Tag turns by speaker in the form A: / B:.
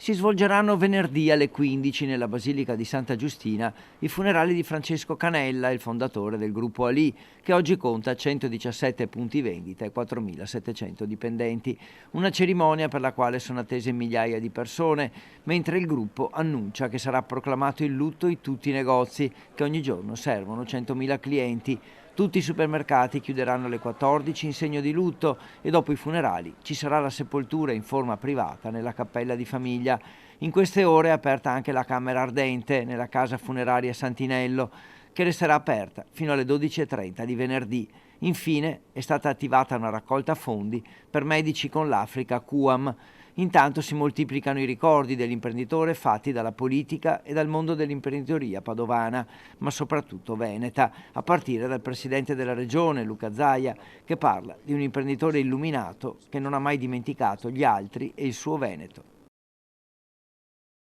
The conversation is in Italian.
A: Si svolgeranno venerdì alle 15 nella Basilica di Santa Giustina i funerali di Francesco Canella, il fondatore del gruppo Ali, che oggi conta 117 punti vendita e 4.700 dipendenti. Una cerimonia per la quale sono attese migliaia di persone, mentre il gruppo annuncia che sarà proclamato il lutto in tutti i negozi, che ogni giorno servono 100.000 clienti. Tutti i supermercati chiuderanno alle 14 in segno di lutto e dopo i funerali ci sarà la sepoltura in forma privata nella cappella di famiglia. In queste ore è aperta anche la camera ardente nella casa funeraria Santinello, che resterà aperta fino alle 12:30 di venerdì. Infine è stata attivata una raccolta fondi per Medici con l'Africa QAM. Intanto si moltiplicano i ricordi dell'imprenditore fatti dalla politica e dal mondo dell'imprenditoria padovana, ma soprattutto veneta, a partire dal presidente della regione, Luca Zaia, che parla di un imprenditore illuminato che non ha mai dimenticato gli altri e il suo Veneto.